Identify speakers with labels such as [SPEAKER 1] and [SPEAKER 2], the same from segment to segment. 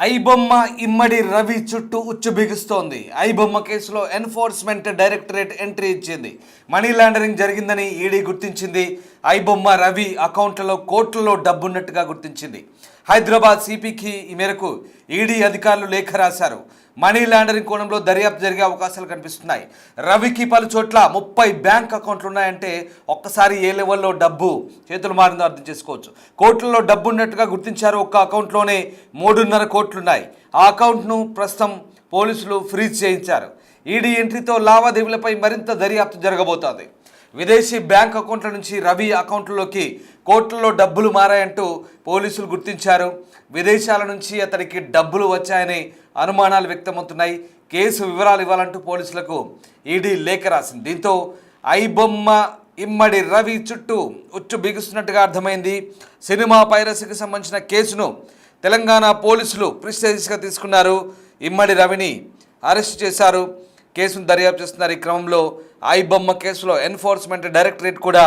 [SPEAKER 1] ఐబొమ్మ ఇమ్మడి రవి చుట్టూ ఉచ్చు బిగుస్తోంది. ఐబొమ్మ కేసులో ఎన్ఫోర్స్మెంట్ డైరెక్టరేట్ ఎంట్రీ ఇచ్చింది. మనీ లాండరింగ్ జరిగిందని ఈడీ గుర్తించింది. ఐబొమ్మ రవి అకౌంట్లలో కోట్లలో డబ్బున్నట్టుగా గుర్తించింది. హైదరాబాద్ సిపికి ఈ మేరకు ఈడీ అధికారులు లేఖ రాశారు. మనీ లాండరింగ్ కోణంలో దర్యాప్తు జరిగే అవకాశాలు కనిపిస్తున్నాయి. రవికి పలు చోట్ల 30 బ్యాంక్ అకౌంట్లు ఉన్నాయంటే ఒక్కసారి ఏ లెవెల్లో డబ్బు చేతులు మారిందో అర్థం చేసుకోవచ్చు. కోట్లలో డబ్బు ఉన్నట్టుగా గుర్తించారు. ఒక్క అకౌంట్లోనే 3.5 కోట్లున్నాయి. ఆ అకౌంట్ను ప్రస్తుతం పోలీసులు ఫ్రీజ్ చేయించారు. ఈడీ ఎంట్రీతో లావాదేవీలపై మరింత దర్యాప్తు జరగబోతోంది. విదేశీ బ్యాంక్ అకౌంట్ల నుంచి రవి అకౌంట్లలోకి కోట్లలో డబ్బులు మారాయంటూ పోలీసులు గుర్తించారు. విదేశాల నుంచి అతనికి డబ్బులు వచ్చాయని అనుమానాలు వ్యక్తమవుతున్నాయి. కేసు వివరాలు ఇవ్వాలంటూ పోలీసులకు ఈడీ లేఖ రాసింది. దీంతో ఐబొమ్మ ఇమ్మడి రవి చుట్టూ ఉచ్చు బిగుస్తున్నట్టుగా అర్థమైంది. సినిమా పైరసీకి సంబంధించిన కేసును తెలంగాణ పోలీసులు ప్రిస్టేజియస్గా తీసుకున్నారు. ఇమ్మడి రవిని అరెస్ట్ చేశారు. కేసును దర్యాప్తు చేస్తున్నారు. ఈ క్రమంలో ఐబొమ్మ కేసులో ఎన్ఫోర్స్మెంట్ డైరెక్టరేట్ కూడా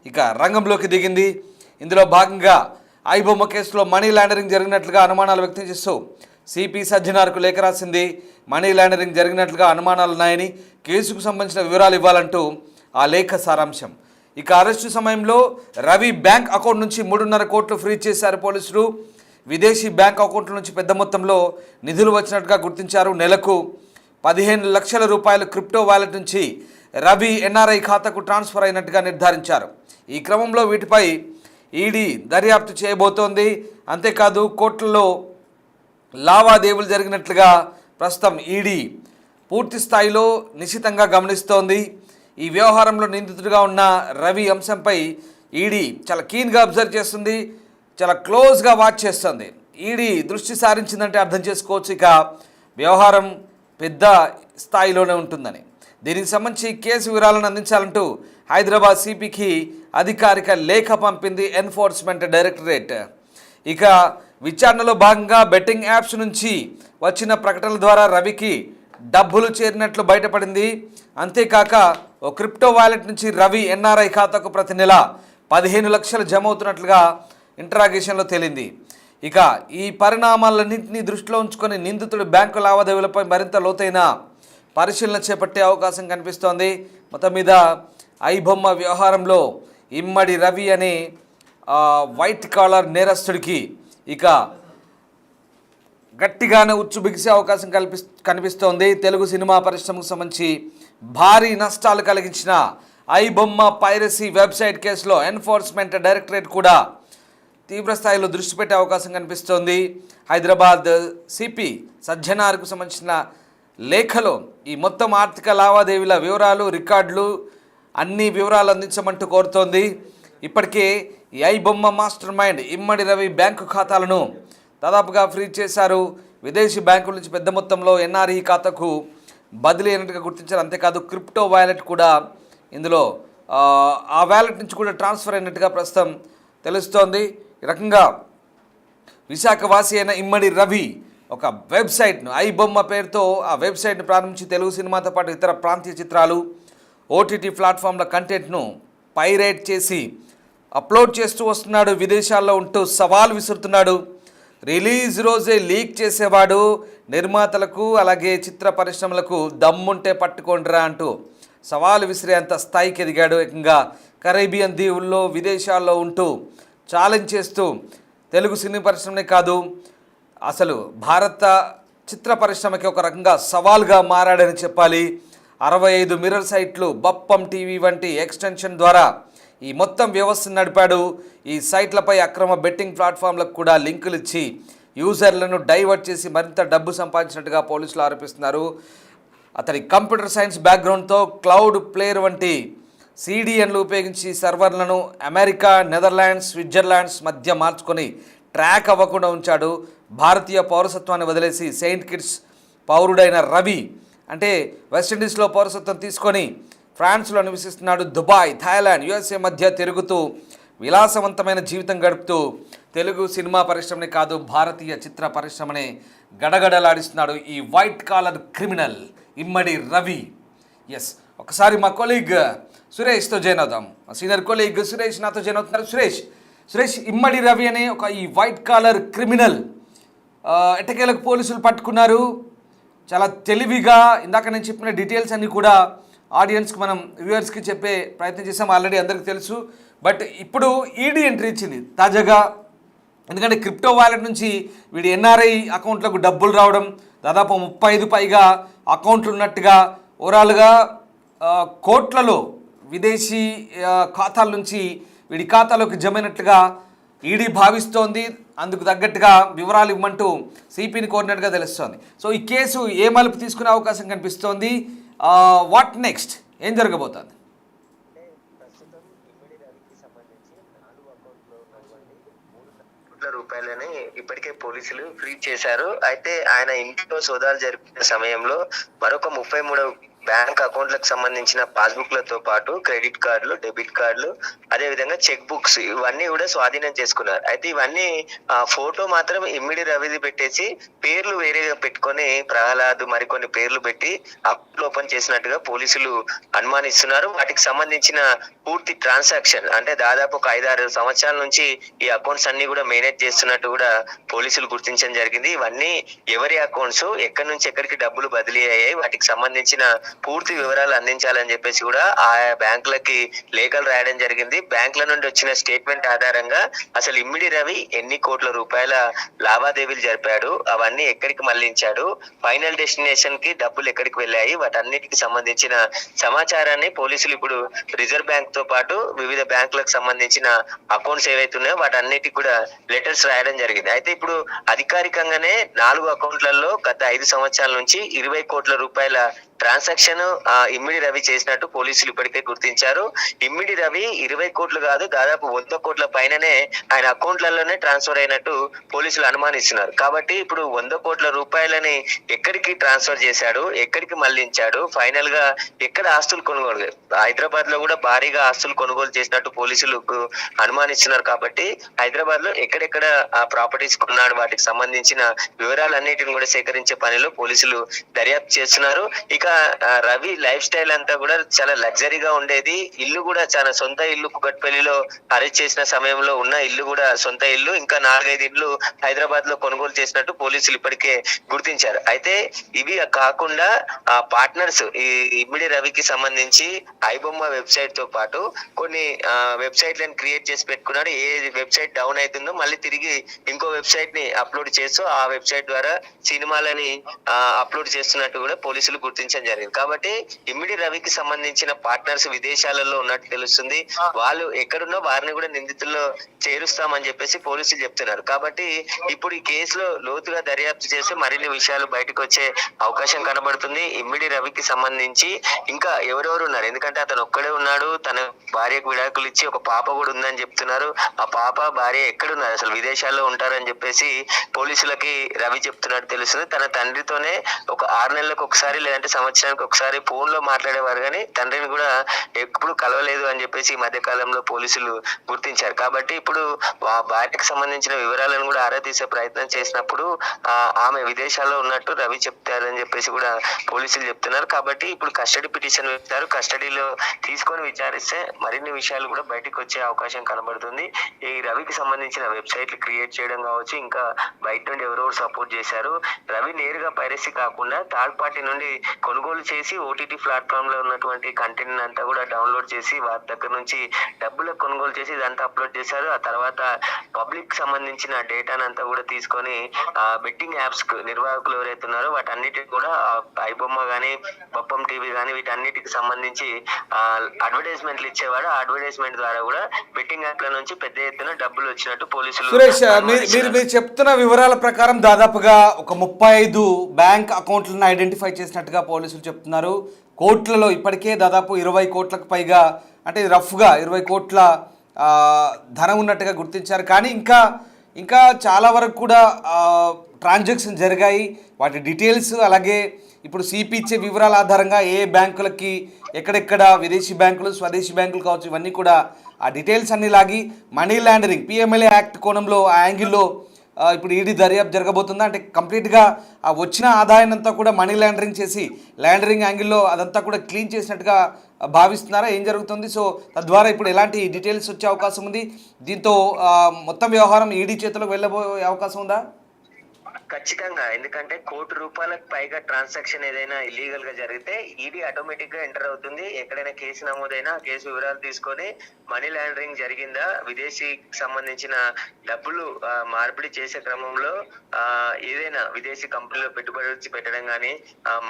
[SPEAKER 1] ఇక రంగంలోకి దిగింది. ఇందులో భాగంగా ఐబొమ్మ కేసులో మనీ లాండరింగ్ జరిగినట్లుగా అనుమానాలు వ్యక్తం చేస్తూ సిపి సజ్జనార్కు లేఖ రాసింది. మనీ లాండరింగ్ జరిగినట్లుగా అనుమానాలున్నాయని, కేసుకు సంబంధించిన వివరాలు ఇవ్వాలంటూ ఆ లేఖ సారాంశం. ఇక అరెస్టు సమయంలో రవి బ్యాంక్ అకౌంట్ నుంచి 3.5 కోట్లు ఫ్రీజ్ చేశారు పోలీసులు. విదేశీ బ్యాంక్ అకౌంట్ల నుంచి పెద్ద మొత్తంలో నిధులు వచ్చినట్టుగా గుర్తించారు. నెలకు 15 లక్షల రూపాయలు క్రిప్టో వాలెట్ నుంచి రవి ఎన్ఆర్ఐ ఖాతాకు ట్రాన్స్ఫర్ అయినట్టుగా నిర్ధారించారు. ఈ క్రమంలో వీటిపై ఈడీ దర్యాప్తు చేయబోతోంది. అంతేకాదు కోట్లలో లావాదేవీలు జరిగినట్లుగా ప్రస్తుతం ఈడీ పూర్తి స్థాయిలో నిశితంగా గమనిస్తోంది. ఈ వ్యవహారంలో నిందితుడిగా ఉన్న రవి అంశంపై ఈడీ చాలా కీన్గా అబ్జర్వ్ చేస్తుంది, చాలా క్లోజ్గా వాచ్ చేస్తుంది. ఈడీ దృష్టి సారించిందంటే అర్థం చేసుకోవచ్చు ఇక వ్యవహారం పెద్ద స్థాయిలోనే ఉంటుందని. దీనికి సంబంధించి కేసు వివరాలను అందించాలంటూ హైదరాబాద్ సిపికి అధికారిక లేఖ పంపింది ఎన్ఫోర్స్మెంట్ డైరెక్టరేట్. ఇక విచారణలో భాగంగా బెట్టింగ్ యాప్స్ నుంచి వచ్చిన ప్రకటనల ద్వారా రవికి డబ్బులు చేరినట్లు బయటపడింది. అంతేకాక ఓ క్రిప్టో వాలెట్ నుంచి రవి ఎన్ఆర్ఐ ఖాతాకు ప్రతి నెల 15 లక్షలు జమ అవుతున్నట్లుగా ఇంటరాగేషన్లో తేలింది. ఇక ఈ పరిణామాలన్నింటినీ దృష్టిలో ఉంచుకొని నిందితుడు బ్యాంకు లావాదేవీలపై మరింత లోతైన పరిశీలన చేపట్టే అవకాశం కనిపిస్తోంది. మొత్తం మీద ఐబొమ్మ వ్యవహారంలో ఇమ్మడి రవి అనే వైట్ కాలర్ నేరస్తుడికి ఇక గట్టిగానే ఉచ్చు బిగిసే అవకాశం కనిపిస్తోంది. తెలుగు సినిమా పరిశ్రమకు సంబంధించి భారీ నష్టాలు కలిగించిన ఐబొమ్మ పైరసీ వెబ్సైట్ కేసులో ఎన్ఫోర్స్మెంట్ డైరెక్టరేట్ కూడా తీవ్రస్థాయిలో దృష్టి పెట్టే అవకాశం కనిపిస్తోంది. హైదరాబాద్ సిపి సజ్జనార్కు సంబంధించిన లేఖలో ఈ మొత్తం ఆర్థిక లావాదేవీల వివరాలు, రికార్డులు అన్ని వివరాలు అందించమంటూ కోరుతోంది. ఇప్పటికే ఈ ఐబొమ్మ మాస్టర్ మైండ్ ఇమ్మడి రవి బ్యాంకు ఖాతాలను దాదాపుగా ఫ్రీజ్ చేశారు. విదేశీ బ్యాంకుల నుంచి పెద్ద మొత్తంలో ఎన్ఆర్ఈ ఖాతాకు బదిలీ అయినట్టుగా గుర్తించారు. అంతేకాదు క్రిప్టో వాలెట్ కూడా ఇందులో ఆ వాలెట్ నుంచి కూడా ట్రాన్స్ఫర్ అయినట్టుగా ప్రస్తుతం తెలుస్తోంది. ఈ రకంగా విశాఖవాసి అయిన ఇమ్మడి రవి ఒక వెబ్సైట్ను ఐబొమ్మ పేరుతో ఆ వెబ్సైట్ను ప్రారంభించి తెలుగు సినిమాతో పాటు ఇతర ప్రాంతీయ చిత్రాలు, ఓటీటీ ప్లాట్ఫామ్ల కంటెంట్ను పైరేట్ చేసి అప్లోడ్ చేస్తూ వస్తున్నాడు. విదేశాల్లో ఉంటూ సవాల్ విసురుతున్నాడు. రిలీజ్ రోజే లీక్ చేసేవాడు. నిర్మాతలకు అలాగే చిత్ర పరిశ్రమలకు దమ్ముంటే పట్టుకోండిరా అంటూ సవాలు విసిరేంత స్థాయికి ఎదిగాడు. ఏకంగా కరేబియన్ దీవుల్లో విదేశాల్లో ఉంటూ ఛాలెంజ్ చేస్తూ తెలుగు సినీ పరిశ్రమనే కాదు అసలు భారత చిత్ర పరిశ్రమకి ఒక రకంగా సవాల్గా మారాడని చెప్పాలి. 65 మిర్రర్ సైట్లు, బప్పం టీవీ వంటి ఎక్స్టెన్షన్ ద్వారా ఈ మొత్తం వ్యవస్థను నడిపాడు. ఈ సైట్లపై అక్రమ బెట్టింగ్ ప్లాట్ఫామ్లకు కూడా లింకులు ఇచ్చి యూజర్లను డైవర్ట్ చేసి మరింత డబ్బు సంపాదించినట్టుగా పోలీసులు ఆరోపిస్తున్నారు. అతని కంప్యూటర్ సైన్స్ బ్యాక్గ్రౌండ్తో క్లౌడ్ ప్లేయర్ వంటి సిడిఎన్లు ఉపయోగించి సర్వర్లను అమెరికా, నెదర్లాండ్స్, స్విట్జర్లాండ్స్ మధ్య మార్చుకొని ట్రాక్ అవ్వకుండా ఉంచాడు. భారతీయ పౌరసత్వాన్ని వదిలేసి సెయింట్ కిట్స్ పౌరుడైన రవి అంటే వెస్టిండీస్లో పౌరసత్వం తీసుకొని ఫ్రాన్స్లో నివసిస్తున్నాడు. దుబాయ్, థాయిలాండ్, యుఎస్ఏ మధ్య తిరుగుతూ విలాసవంతమైన జీవితం గడుపుతూ తెలుగు సినిమా పరిశ్రమనే కాదు భారతీయ చిత్ర పరిశ్రమనే గడగడలాడిస్తున్నాడు ఈ వైట్ కాలర్ క్రిమినల్ ఇమ్మడి రవి. ఎస్, ఒకసారి మా కొలీగ్ సురేష్తో జాయిన్ అవుదాం. మా సీనియర్ కొలీగ్ సురేష్ నాతో జాయిన్ అవుతున్నారు. సురేష్, ఇమ్మడి రవి అనే ఒక ఈ వైట్ కాలర్ క్రిమినల్ ఎట్టకేలకు పోలీసులు పట్టుకున్నారు. చాలా తెలివిగా ఇందాక నేను చెప్పిన డీటెయిల్స్ అన్నీ కూడా ఆడియన్స్కి మనం వ్యూవర్స్కి చెప్పే ప్రయత్నం చేసాం, ఆల్రెడీ అందరికీ తెలుసు. బట్ ఇప్పుడు ఈడీ ఎంట్రీ ఇచ్చింది తాజాగా. ఎందుకంటే క్రిప్టో వాలెట్ నుంచి వీడి ఎన్ఆర్ఐ అకౌంట్లకు డబ్బులు రావడం, దాదాపు 35 పైగా అకౌంట్లు ఉన్నట్టుగా ఓవరాల్గా కోట్లలో విదేశీ ఖాతాల నుంచి వీడి ఖాతాలోకి జమైనట్లుగా ఈడీ భావిస్తోంది. అందుకు తగ్గట్టుగా వివరాలు ఇవ్వమంటూ సిపిని కోరినట్టుగా తెలుస్తోంది. సో ఈ కేసు ఏ మలుపు తీసుకునే అవకాశం కనిపిస్తోంది? వాట్ నెక్స్ట్, ఏం జరగబోతోంది?
[SPEAKER 2] రూపాయలని ఇప్పటికే పోలీసులు ఫ్రీజ్ చేశారు. అయితే ఆయన ఇంట్లో సోదాలు జరిపిన సమయంలో మరొక 33 బ్యాంక్ అకౌంట్లకు సంబంధించిన పాస్బుక్లతో పాటు క్రెడిట్ కార్డులు, డెబిట్ కార్డులు, అదే విధంగా చెక్ బుక్స్ ఇవన్నీ కూడా స్వాధీనం చేసుకున్నారు. అయితే ఇవన్నీ ఫోటో మాత్రం ఇమ్మిడి రవిది పెట్టేసి పేర్లు వేరేగా పెట్టుకొని ప్రహ్లాద్ మరికొన్ని పేర్లు పెట్టి అకౌంట్ ఓపెన్ చేసినట్టుగా పోలీసులు అనుమానిస్తున్నారు. వాటికి సంబంధించిన పూర్తి ట్రాన్సాక్షన్ అంటే దాదాపు ఒక 5-6 సంవత్సరాల నుంచి ఈ అకౌంట్స్ అన్ని కూడా మేనేజ్ చేస్తున్నట్టు కూడా పోలీసులు గుర్తించడం జరిగింది. ఇవన్నీ ఎవరి అకౌంట్స్, ఎక్కడి నుంచి ఎక్కడికి డబ్బులు బదిలీ అయ్యాయి, వాటికి సంబంధించిన పూర్తి వివరాలు అందించాలని చెప్పేసి కూడా ఆయా బ్యాంకులకి లేఖలు రాయడం జరిగింది. బ్యాంకుల నుండి వచ్చిన స్టేట్మెంట్ ఆధారంగా అసలు ఇమ్మిడి రవి ఎన్ని కోట్ల రూపాయల లావాదేవీలు జరిపాడు, అవన్నీ ఎక్కడికి మళ్లించాడు, ఫైనల్ డెస్టినేషన్ కి డబ్బులు ఎక్కడికి వెళ్ళాయి, వాటన్నిటికి సంబంధించిన సమాచారాన్ని పోలీసులు ఇప్పుడు రిజర్వ్ బ్యాంక్ తో పాటు వివిధ బ్యాంకులకు సంబంధించిన అకౌంట్స్ ఏవైతే ఉన్నాయో వాటన్నిటికి కూడా లెటర్స్ రాయడం జరిగింది. అయితే ఇప్పుడు అధికారికంగానే 4 అకౌంట్లలో గత 5 సంవత్సరాల నుంచి 20 కోట్ల రూపాయల ట్రాన్సాక్షన్ ఇమ్మిడి రవి చేసినట్టు పోలీసులు ఇప్పటికే గుర్తించారు. ఇమ్మిడి రవి 20 కోట్లు కాదు, దాదాపు 100 కోట్ల పైననే ఆయన అకౌంట్లలోనే ట్రాన్స్ఫర్ అయినట్టు పోలీసులు అనుమానిస్తున్నారు. కాబట్టి ఇప్పుడు 100 కోట్ల రూపాయలని ఎక్కడికి ట్రాన్స్ఫర్ చేశాడు, ఎక్కడికి మళ్లించాడు, ఫైనల్ గా ఎక్కడ ఆస్తులు కొనుగోలు, హైదరాబాద్ లో కూడా భారీగా ఆస్తులు కొనుగోలు చేసినట్టు పోలీసులు అనుమానిస్తున్నారు. కాబట్టి హైదరాబాద్ లో ఎక్కడెక్కడ ప్రాపర్టీస్ కొన్నాడు, వాటికి సంబంధించిన వివరాలన్నిటిని కూడా సేకరించే పనిలో పోలీసులు దర్యాప్తు చేస్తున్నారు. ఇక రవి లైఫ్ స్టైల్ అంతా కూడా చాలా లగ్జరీగా ఉండేది. ఇల్లు కూడా చాలా సొంత ఇల్లు కుకట్పల్లిలో అరెస్ట్ చేసిన సమయంలో ఉన్న ఇల్లు కూడా సొంత ఇల్లు, ఇంకా 4-5 ఇల్లు హైదరాబాద్ లో కొనుగోలు చేసినట్టు పోలీసులు ఇప్పటికే గుర్తించారు. అయితే ఇవి కాకుండా పార్ట్నర్స్ ఈ ఇమ్మిడి రవికి సంబంధించి ఐబొమ్మ వెబ్సైట్ తో పాటు కొన్ని వెబ్సైట్లను క్రియేట్ చేసి పెట్టుకున్నాడు. ఏ వెబ్సైట్ డౌన్ అవుతుందో మళ్ళీ తిరిగి ఇంకో వెబ్సైట్ ని అప్లోడ్ చేస్తూ ఆ వెబ్సైట్ ద్వారా సినిమాలని అప్లోడ్ చేస్తున్నట్టు కూడా పోలీసులు గుర్తించారు జరిగింది. కాబట్టి ఇమ్మిడి రవికి సంబంధించిన పార్ట్నర్స్ విదేశాలలో ఉన్నట్టు తెలుస్తుంది. వాళ్ళు ఎక్కడున్నా వారిని కూడా నిందితుల్లో చేరుస్తామని చెప్పేసి పోలీసులు చెప్తున్నారు. కాబట్టి ఇప్పుడు ఈ కేసులో లోతుగా దర్యాప్తు చేస్తే మరిన్ని విషయాలు బయటకు వచ్చే అవకాశం కనబడుతుంది. ఇమ్మిడి రవికి సంబంధించి ఇంకా ఎవరెవరు ఉన్నారు, ఎందుకంటే అతను ఒక్కడే ఉన్నాడు, తన భార్యకు విడాకులు ఇచ్చి ఒక పాప కూడా ఉందని చెప్తున్నారు. ఆ పాప భార్య ఎక్కడున్నారు, అసలు విదేశాల్లో ఉంటారని చెప్పేసి పోలీసులకి రవి చెప్తున్నట్టు తెలుస్తుంది. తన తండ్రితోనే ఒక 6 నెలలకు ఒకసారి లేదంటే సంవత్సరానికి ఒకసారి ఫోన్ లో మాట్లాడేవారు, కానీ తండ్రిని కూడా ఎప్పుడు కలవలేదు అని చెప్పేసి ఈ మధ్య కాలంలో పోలీసులు గుర్తించారు. కాబట్టి ఇప్పుడు ఆ భార్యకు సంబంధించిన వివరాలను కూడా ఆరా తీసే ప్రయత్నం చేసినప్పుడు ఆమె విదేశాల్లో ఉన్నట్టు రవి చెప్తారని చెప్పేసి కూడా పోలీసులు చెప్తున్నారు. కాబట్టి ఇప్పుడు కస్టడీ పిటిషన్ వేస్తారు. కస్టడీలో తీసుకొని విచారిస్తే మరిన్ని విషయాలు కూడా బయటకు వచ్చే అవకాశం కనబడుతుంది. ఈ రవికి సంబంధించిన వెబ్సైట్లు క్రియేట్ చేయడం కావచ్చు, ఇంకా బయట నుండి ఎవరెవరు సపోర్ట్ చేశారు, రవి నేరుగా పైరసీ కాకుండా థర్డ్ పార్టీ నుండి కొనుగోలు చేసి ఓటీటీ ప్లాట్ఫామ్ లో ఉన్నటువంటి కంటెంట్ అంతా కూడా డౌన్లోడ్ చేసి వారి దగ్గర నుంచి డబ్బులకు కొనుగోలు చేసి ఇదంతా అప్లోడ్ చేశారు. ఆ తర్వాత పబ్లిక్ సంబంధించిన డేటాను అంతా కూడా తీసుకొని బెట్టింగ్ యాప్స్ నిర్వాహకులు ఎవరైతే ఉన్నారో వాటన్నిటికి కూడా ఐబొమ్మ గానీ, బొప్పం టీవీ గానీ వీటన్నిటికి సంబంధించి అడ్వర్టైజ్మెంట్లు ఇచ్చేవాడు. ఆ అడ్వర్టైజ్మెంట్ ద్వారా కూడా బెట్టింగ్ యాప్ల నుంచి పెద్ద ఎత్తున డబ్బులు వచ్చినట్టు పోలీసులు.
[SPEAKER 1] సురేష్, మీరు చెప్తున్న వివరాల ప్రకారం దాదాపుగా ఒక 35 బ్యాంక్ అకౌంట్లను ఐడెంటిఫై చేసినట్టుగా పోలీసులు చెప్తున్నారు. కోట్లలో ఇప్పటికే దాదాపు 20 కోట్లకు పైగా, అంటే రఫ్గా 20 కోట్ల ధనం ఉన్నట్టుగా గుర్తించారు. కానీ ఇంకా చాలా వరకు కూడా ట్రాన్సాక్షన్ జరిగాయి. వాటి డీటెయిల్స్ అలాగే ఇప్పుడు సిపి ఇచ్చే వివరాల ఆధారంగా ఏ బ్యాంకులకి ఎక్కడెక్కడ విదేశీ బ్యాంకులు, స్వదేశీ బ్యాంకులు కావచ్చు, ఇవన్నీ కూడా ఆ డీటెయిల్స్ అన్నీ లాగి మనీ లాండరింగ్ పిఎంఎల్ఏ యాక్ట్ కోణంలో ఆ యాంగిల్లో ఇప్పుడు ఈడీ దర్యాప్తు జరగబోతుందా? అంటే కంప్లీట్గా వచ్చిన ఆదాయాన్ని అంతా కూడా మనీ లాండరింగ్ చేసి లాండరింగ్ యాంగిల్లో అదంతా కూడా క్లీన్ చేసినట్టుగా భావిస్తున్నారా? ఏం జరుగుతుంది? సో తద్వారా ఇప్పుడు ఎలాంటి డీటెయిల్స్ వచ్చే అవకాశం ఉంది? దీంతో మొత్తం వ్యవహారం ఈడీ చేతిలోకి వెళ్ళబోయే అవకాశం ఉందా?
[SPEAKER 2] ఖచ్చితంగా. ఎందుకంటే ₹1,00,00,000లకు పైగా ట్రాన్సాక్షన్ ఏదైనా ఇల్లీగల్ గా జరిగితే ఈడీ ఆటోమేటిక్ గా ఎంటర్ అవుతుంది. ఎక్కడైనా కేసు నమోదైనా ఆ కేసు వివరాలు తీసుకొని మనీ లాండరింగ్ జరిగిందా, విదేశీకి సంబంధించిన డబ్బులు మార్పిడి చేసే క్రమంలో ఏదైనా విదేశీ కంపెనీలో పెట్టుబడి పెట్టడం గానీ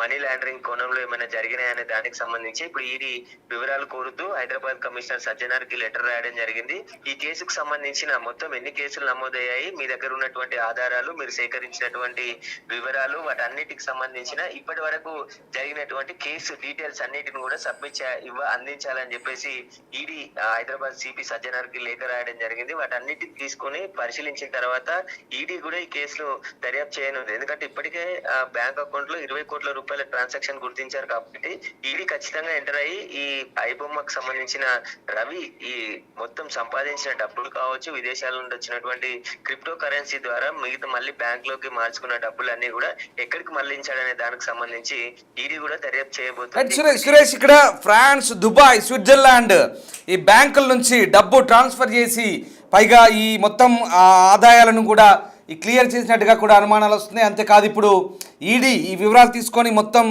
[SPEAKER 2] మనీ లాండరింగ్ కోణంలో ఏమైనా జరిగినాయనే దానికి సంబంధించి ఇప్పుడు ఈడీ వివరాలు కోరుతూ హైదరాబాద్ కమిషనర్ సజ్జనార్కి లెటర్ రాయడం జరిగింది. ఈ కేసుకు సంబంధించిన మొత్తం ఎన్ని కేసులు నమోదయ్యాయి, మీ దగ్గర ఉన్నటువంటి ఆధారాలు, మీరు సేకరించినటువంటి వివరాలు, వాటన్నిటికి సంబంధించిన ఇప్పటి వరకు జరిగినటువంటి కేసు డీటెయిల్స్ అన్నిటిని కూడా అందించాలని చెప్పేసి ఈడీ హైదరాబాద్ సిపి సజ్జనార్కి లేఖ రాయడం జరిగింది. వాటన్నిటిని తీసుకొని పరిశీలించిన తర్వాత ఈడీ కూడా ఈ కేసులో దర్యాప్తు చేయనుంది. ఎందుకంటే ఇప్పటికే బ్యాంక్ అకౌంట్ లో 20 కోట్ల రూపాయల ట్రాన్సాక్షన్ గుర్తించారు కాబట్టి ఈడీ ఖచ్చితంగా ఎంటర్ అయ్యి ఈ ఐబొమ్మకు సంబంధించిన రవి ఈ మొత్తం సంపాదించిన డబ్బులు కావచ్చు, విదేశాల నుండి వచ్చినటువంటి క్రిప్టో కరెన్సీ ద్వారా మిగతా మళ్ళీ బ్యాంక్ లోకి మార్చుకున్న డబ్బులన్నీ కూడా ఎక్కడికి మళ్లించాడనే దానికి సంబంధించి ఈడీ కూడా దర్యాప్తు చేయబోతుంది.
[SPEAKER 1] సురేష్, ఇక్కడ ఫ్రాన్స్, దుబాయ్, స్విట్జర్లాండ్ ఈ బ్యాంకుల నుంచి డబ్బు ట్రాన్స్ఫర్ చేసి పైగా ఈ మొత్తం ఆదాయాలను కూడా ఈ క్లియర్ చేసినట్టుగా కూడా అనుమానాలు వస్తున్నాయి. అంతేకాదు ఇప్పుడు ఈడీ ఈ వివరాలు తీసుకొని మొత్తం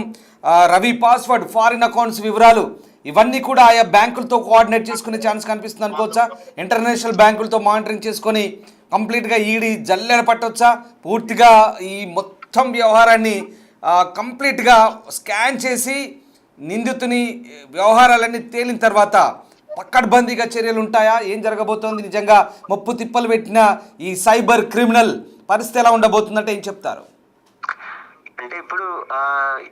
[SPEAKER 1] రవి పాస్వర్డ్, ఫారిన్ అకౌంట్స్ వివరాలు ఇవన్నీ కూడా ఆయా బ్యాంకులతో కోఆర్డినేట్ చేసుకునే ఛాన్స్ కనిపిస్తుంది అనుకోవచ్చా? ఇంటర్నేషనల్ బ్యాంకులతో మానిటరింగ్ చేసుకొని కంప్లీట్గా ఈడీ జల్లెడ పట్టవచ్చా? పూర్తిగా ఈ మొత్తం వ్యవహారాన్ని కంప్లీట్గా స్కాన్ చేసి నిందితుని వ్యవహారాలన్నీ తేలిన తర్వాత పక్కడ్బందీగా చర్యలు ఉంటాయా? ఏం జరగబోతోంది? నిజంగా ముప్పు తిప్పలు పెట్టిన ఈ సైబర్ క్రిమినల్ పరిస్థితి ఎలా ఉండబోతుందంటే ఏం చెప్తారు?
[SPEAKER 2] అంటే ఇప్పుడు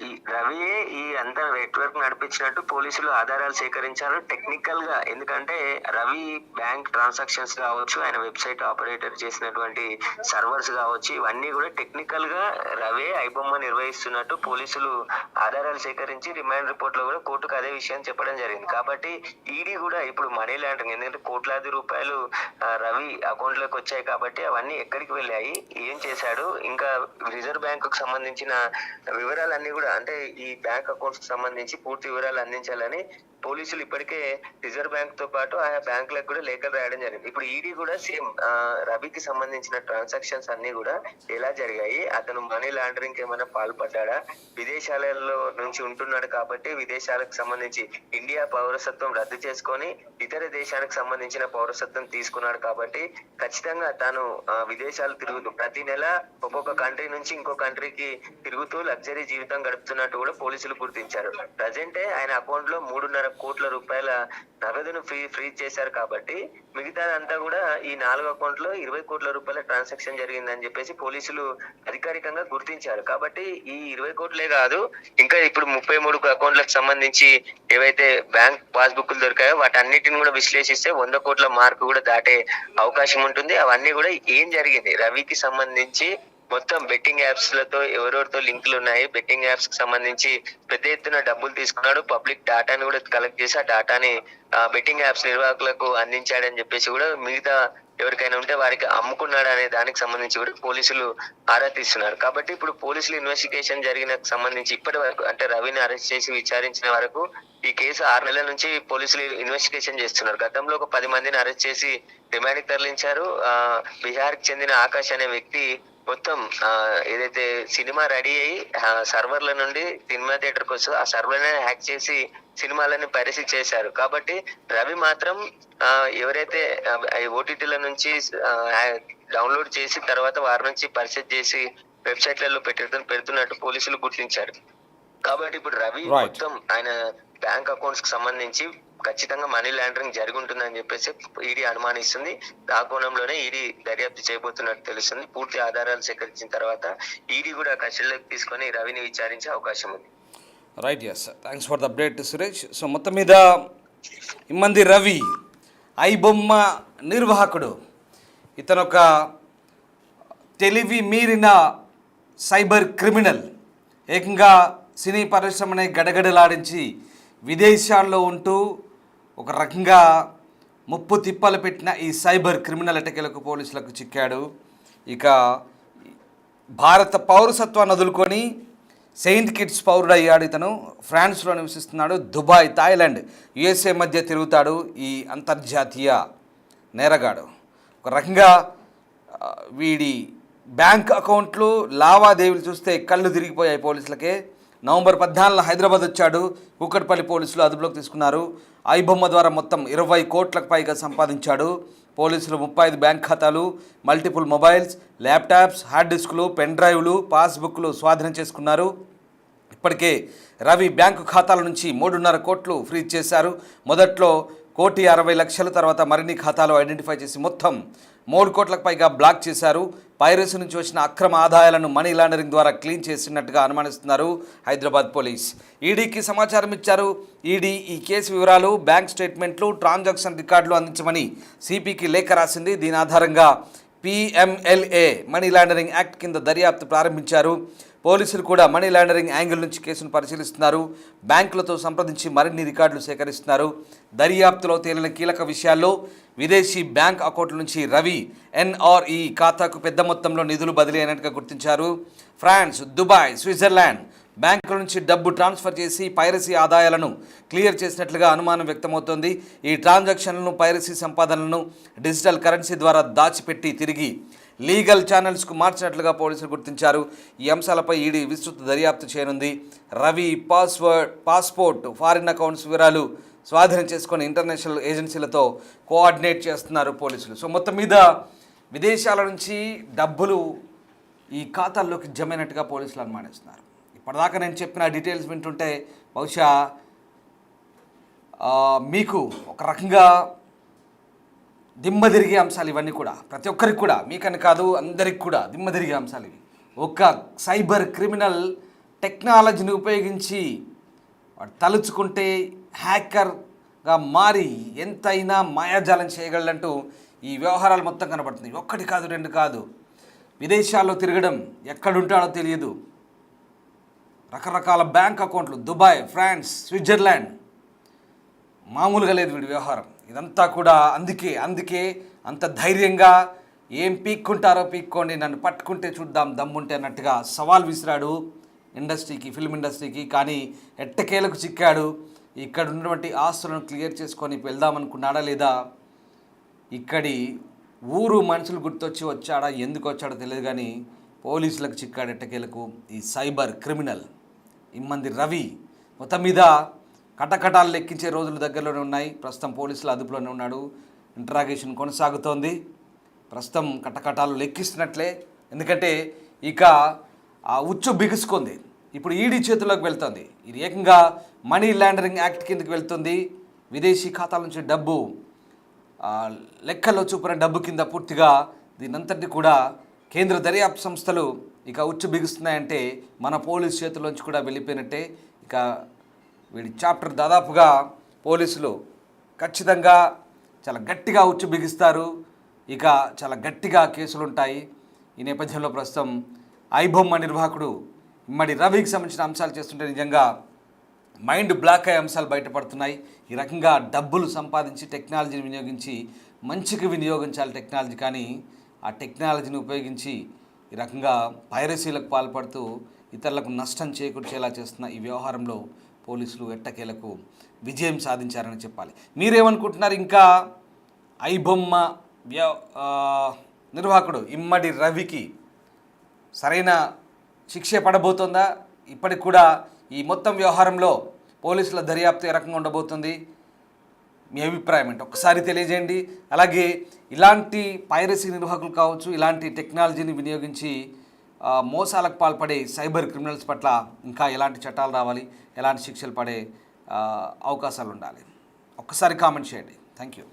[SPEAKER 2] ఈ రవియే ఈ అంతా నెట్వర్క్ నడిపించినట్టు పోలీసులు ఆధారాలు సేకరించారు టెక్నికల్ గా. ఎందుకంటే రవి బ్యాంక్ ట్రాన్సాక్షన్స్ కావచ్చు, ఆయన వెబ్సైట్ ఆపరేటర్ చేసినటువంటి సర్వర్స్ కావచ్చు, ఇవన్నీ కూడా టెక్నికల్ గా రవి ఐబొమ్మ నిర్వహిస్తున్నట్టు పోలీసులు ఆధారాలు సేకరించి రిమాండ్ రిపోర్ట్ లో కూడా కోర్టుకు అదే విషయం చెప్పడం జరిగింది. కాబట్టి ఈడీ కూడా ఇప్పుడు మనీ లాండరింగ్, ఎందుకంటే కోట్లాది రూపాయలు రవి అకౌంట్ లోకి వచ్చాయి కాబట్టి అవన్నీ ఎక్కడికి వెళ్ళాయి, ఏం చేశాడు, ఇంకా రిజర్వ్ బ్యాంక్ కు సంబంధించిన వివరాలన్నీ కూడా అంటే ఈ బ్యాంక్ అకౌంట్స్ కి సంబంధించి పూర్తి వివరాలు అందించాలని పోలీసులు ఇప్పటికే రిజర్వ్ బ్యాంక్ తో పాటు ఆయా బ్యాంకులకు కూడా లేఖలు రాయడం జరిగింది. ఇప్పుడు ఈడీ కూడా సేమ్ రవికి సంబంధించిన ట్రాన్సాక్షన్స్ అన్ని కూడా ఎలా జరిగాయి, అతను మనీ లాండరింగ్ ఏమైనా పాల్పడ్డా, విదేశాలలో నుంచి ఉంటున్నాడు కాబట్టి విదేశాలకు సంబంధించి ఇండియా పౌరసత్వం రద్దు చేసుకొని ఇతర దేశానికి సంబంధించిన పౌరసత్వం తీసుకున్నాడు కాబట్టి ఖచ్చితంగా తాను విదేశాలు తిరుగుతూ ప్రతి నెల ఒక్కొక్క కంట్రీ నుంచి ఇంకో కంట్రీకి తిరుగుతూ లగ్జరీ జీవితం గడుపుతున్నట్టు కూడా పోలీసులు గుర్తించారు. ప్రజెంటే ఆయన అకౌంట్ లో 3.5 కోట్ల రూపాయల నగదును ఫ్రీజ్ చేశారు కాబట్టి మిగతాదంతా కూడా ఈ 4 అకౌంట్ లో 20 కోట్ల రూపాయల ట్రాన్సాక్షన్ జరిగిందని చెప్పేసి పోలీసులు అధికారికంగా గుర్తించారు. కాబట్టి ఈ 20 కోట్లే కాదు, ఇంకా ఇప్పుడు 33 అకౌంట్లకు సంబంధించి ఏవైతే బ్యాంక్ పాస్బుక్లు దొరికాయో వాటన్నిటిని కూడా విశ్లేషిస్తే 100 కోట్ల మార్కు కూడా దాటే అవకాశం ఉంటుంది. అవన్నీ కూడా ఏం జరిగింది, రవికి సంబంధించి మొత్తం బెట్టింగ్ యాప్స్ లతో ఎవరెవరితో లింకులు ఉన్నాయి, బెట్టింగ్ యాప్స్ కి సంబంధించి పెద్ద ఎత్తున డబ్బులు తీసుకున్నాడు, పబ్లిక్ డాటాని కూడా కలెక్ట్ చేసి ఆ డాటాని బెట్టింగ్ యాప్స్ నిర్వాహకులకు అందించాడని చెప్పేసి కూడా మిగతా ఎవరికైనా ఉంటే వారికి అమ్ముకున్నాడు అనే దానికి సంబంధించి కూడా పోలీసులు ఆరా తీస్తున్నారు. కాబట్టి ఇప్పుడు పోలీసులు ఇన్వెస్టిగేషన్ జరిగిన సంబంధించి ఇప్పటి వరకు అంటే రవిని అరెస్ట్ చేసి విచారించిన వరకు ఈ కేసు 6 నెలల నుంచి పోలీసులు ఇన్వెస్టిగేషన్ చేస్తున్నారు. గతంలో ఒక 10 మందిని అరెస్ట్ చేసి రిమాండ్కి తరలించారు. బీహార్ కి చెందిన ఆకాష్ అనే వ్యక్తి మొత్తం ఏదైతే సినిమా రెడీ అయ్యి సర్వర్ల నుండి సినిమా థియేటర్ కి వస్తుందో ఆ సర్వర్ని హ్యాక్ చేసి సినిమాలని పైరసీ చేశారు. కాబట్టి రవి మాత్రం ఎవరైతే ఓటీటీల నుంచి డౌన్లోడ్ చేసి తర్వాత వారి నుంచి పర్చేజ్ చేసి వెబ్సైట్లలో పెడుతున్నట్టు పోలీసులు గుర్తించారు. కాబట్టి ఇప్పుడు రవి మొత్తం ఆయన బ్యాంక్ అకౌంట్స్ కి సంబంధించి ఖచ్చితంగా మనీ లాండరింగ్ జరిగి ఉంటుందని చెప్పేసి ఈడీ అనుమానిస్తుంది. ఆ కోణంలోనే ఈడీ దర్యాప్తు చేయబోతున్నట్టు తెలుస్తుంది. పూర్తి ఆధారాలు సేకరించిన తర్వాత ఈడీ కూడా కస్టడీలోకి తీసుకొని రవిని విచారించే అవకాశం ఉంది.
[SPEAKER 1] Right, yes, thanks for the update Suresh. So మొత్తం మీద ఇమ్మంది రవి ఐబొమ్మ నిర్వాహకుడు, ఇతను ఒక తెలివి మీరిన సైబర్ క్రిమినల్. ఏకంగా సినీ పరిశ్రమని గడగడలాడించి విదేశాల్లో ఉంటూ ఒక రకంగా ముప్పు తిప్పలు పెట్టిన ఈ సైబర్ క్రిమినల్ ఎటకెలకు పోలీసులకు చిక్కాడు. ఇక భారత పౌరసత్వాన్ని వదులుకొని సెయింట్ కిట్స్ పౌరుడయ్యాడు. ఇతను ఫ్రాన్స్లో నివసిస్తున్నాడు. దుబాయ్, థాయిలాండ్, యుఎస్ఏ మధ్య తిరుగుతాడు ఈ అంతర్జాతీయ నేరగాడు. ఒక రకంగా వీడి బ్యాంక్ అకౌంట్లు లావాదేవీలు చూస్తే కళ్ళు తిరిగిపోయాయి పోలీసులకే. నవంబర్ 14 హైదరాబాద్ వచ్చాడు. కూకట్పల్లి పోలీసులు అదుపులోకి తీసుకున్నారు. ఐబొమ్మ ద్వారా మొత్తం 20 కోట్లకు పైగా సంపాదించాడు. పోలీసులు 35 బ్యాంక్ ఖాతాలు, మల్టిపుల్ మొబైల్స్, ల్యాప్టాప్స్, హార్డ్ డిస్కులు, పెన్ డ్రైవ్లు, పాస్బుక్లు స్వాధీనం చేసుకున్నారు. ఇప్పటికే రవి బ్యాంకు ఖాతాల నుంచి 3.5 కోట్లు ఫ్రీజ్ చేశారు. మొదట్లో 1,60,00,000 తర్వాత మరిన్ని ఖాతాలు ఐడెంటిఫై చేసి మొత్తం 3 కోట్లకు పైగా బ్లాక్ చేశారు. పైరసీ నుంచి వచ్చిన అక్రమ ఆదాయాలను మనీ లాండరింగ్ ద్వారా క్లీన్ చేసినట్టుగా అనుమానిస్తున్నారు హైదరాబాద్ పోలీస్. ఈడీకి సమాచారం ఇచ్చారు. ఈడీ ఈ కేసు వివరాలు, బ్యాంక్ స్టేట్మెంట్లు, ట్రాన్సాక్షన్ రికార్డులు అందించమని సిపికి లేఖ రాసింది. దీని ఆధారంగా PMLA మనీ లాండరింగ్ యాక్ట్ కింద దర్యాప్తు ప్రారంభించారు. పోలీసులు కూడా మనీ లాండరింగ్ యాంగిల్ నుంచి కేసును పరిశీలిస్తున్నారు. బ్యాంకులతో సంప్రదించి మరిన్ని రికార్డులు సేకరిస్తున్నారు. దర్యాప్తులో తేలిన కీలక విషయాల్లో విదేశీ బ్యాంక్ అకౌంట్ల నుంచి రవి NRE ఖాతాకు పెద్ద మొత్తంలో నిధులు బదిలీ అయినట్టుగా గుర్తించారు. ఫ్రాన్స్, దుబాయ్, స్విట్జర్లాండ్ బ్యాంకుల నుంచి డబ్బు ట్రాన్స్ఫర్ చేసి పైరసీ ఆదాయాలను క్లియర్ చేసినట్లుగా అనుమానం వ్యక్తమవుతోంది. ఈ ట్రాన్సాక్షన్లను, పైరసీ సంపాదనలను డిజిటల్ కరెన్సీ ద్వారా దాచిపెట్టి తిరిగి లీగల్ ఛానల్స్కు మార్చినట్లుగా పోలీసులు గుర్తించారు. ఈ అంశాలపై ఈడీ విస్తృత దర్యాప్తు చేయనుంది. రవి పాస్పోర్ట్, ఫారిన్ అకౌంట్స్ వివరాలు స్వాధీనం చేసుకొని ఇంటర్నేషనల్ ఏజెన్సీలతో కోఆర్డినేట్ చేస్తున్నారు పోలీసులు. సో మొత్తం మీద విదేశాల నుంచి డబ్బులు ఈ ఖాతాల్లోకి జమైనట్టుగా పోలీసులు అనుమానిస్తున్నారు. ఇప్పటిదాకా నేను చెప్పిన డీటెయిల్స్ వింటుంటే బహుశా మీకు ఒక రకంగా దిమ్మ తిరిగే అంశాలు ఇవన్నీ కూడా. ప్రతి ఒక్కరికి కూడా, మీకని కాదు అందరికి కూడా దిమ్మ తిరిగే అంశాలు ఇవి. ఒక సైబర్ క్రిమినల్ టెక్నాలజీని ఉపయోగించి వాడు తలుచుకుంటే హ్యాకర్గా మారి ఎంతైనా మాయాజాలం చేయగలంటూ ఈ వ్యవహారాలు మొత్తం కనబడుతుంది. ఒక్కటి కాదు, రెండు కాదు. విదేశాల్లో తిరగడం, ఎక్కడుంటాడో తెలియదు. రకరకాల బ్యాంక్ అకౌంట్లు, దుబాయ్, ఫ్రాన్స్, స్విట్జర్లాండ్. మామూలుగా లేదు వీడి వ్యవహారం. ఇదంతా కూడా అందుకే అంత ధైర్యంగా ఏం పీక్కుంటారో పీక్కోండి, నన్ను పట్టుకుంటే చూద్దాం దమ్ముంటే అన్నట్టుగా సవాల్ విసిరాడు ఇండస్ట్రీకి, ఫిల్మ్ ఇండస్ట్రీకి. కానీ ఎట్టకేలకు చిక్కాడు. ఇక్కడ ఉన్నటువంటి ఆస్తులను క్లియర్ చేసుకొని వెళ్దామనుకున్నాడా లేదా, ఇక్కడి ఊరు మనుషులు గుర్తొచ్చి వచ్చాడా, ఎందుకు వచ్చాడో తెలియదు కానీ పోలీసులకు చిక్కాడు ఎట్టకేలకు ఈ సైబర్ క్రిమినల్ ఇమ్మంది రవి. మొత్తం మీద కటకటాలు లెక్కించే రోజులు దగ్గరలోనే ఉన్నాయి. ప్రస్తుతం పోలీసుల అదుపులోనే ఉన్నాడు. ఇంటరాగేషన్ కొనసాగుతోంది. ప్రస్తుతం కటకటాలు లెక్కిస్తున్నట్లే. ఎందుకంటే ఇక ఆ ఉచ్చు బిగుసుకుంది. ఇప్పుడు ఈడీ చేతుల్లోకి వెళ్తుంది. ఇది ఏకంగా మనీ లాండరింగ్ యాక్ట్ కిందకి వెళ్తుంది. విదేశీ ఖాతాల నుంచి డబ్బు లెక్కల్లో చూపిన డబ్బు కింద పూర్తిగా దీనంతటి కూడా కేంద్ర దర్యాప్తు సంస్థలు ఇక ఉచ్చు బిగుస్తున్నాయంటే మన పోలీసు చేతుల్లోంచి కూడా వెళ్ళిపోయినట్టే. ఇక వీడి చాప్టర్ దాదాపుగా పోలీసులు ఖచ్చితంగా చాలా గట్టిగా ఉచ్చు బిగిస్తారు. ఇక చాలా గట్టిగా కేసులు ఉంటాయి. ఈ నేపథ్యంలో ప్రస్తుతం ఐబొమ్మ నిర్వాహకుడు ఇమ్మడి రవికి సంబంధించిన అంశాలు చేస్తుంటే నిజంగా మైండ్ బ్లాక్ అయ్యే అంశాలు బయటపడుతున్నాయి. ఈ రకంగా డబ్బులు సంపాదించి టెక్నాలజీని వినియోగించి మంచికి వినియోగించాలి టెక్నాలజీ, కానీ ఆ టెక్నాలజీని ఉపయోగించి ఈ రకంగా పైరసీలకు పాల్పడుతూ ఇతరులకు నష్టం చేకూర్చేలా చేస్తున్న ఈ వ్యవహారంలో పోలీసులు ఎట్టకేలకు విజయం సాధించారని చెప్పాలి. మీరేమనుకుంటున్నారు? ఇంకా ఐబొమ్మ నిర్వాహకుడు ఇమ్మడి రవికి సరైన శిక్ష పడబోతుందా? ఇప్పటికి కూడా ఈ మొత్తం వ్యవహారంలో పోలీసుల దర్యాప్తు ఏ రకంగా ఉండబోతుంది? మీ అభిప్రాయం ఏంటి ఒక్కసారి తెలియజేయండి. అలాగే ఇలాంటి పైరసీ నిర్వాహకులు కావచ్చు, ఇలాంటి టెక్నాలజీని వినియోగించి మోసాలకు పాల్పడే సైబర్ క్రిమినల్స్ పట్ల ఇంకా ఎలాంటి చట్టాలు రావాలి, ఎలాంటి శిక్షలు పడే అవకాశాలు ఉండాలి? ఒక్కసారి కామెంట్ చేయండి. Thank you.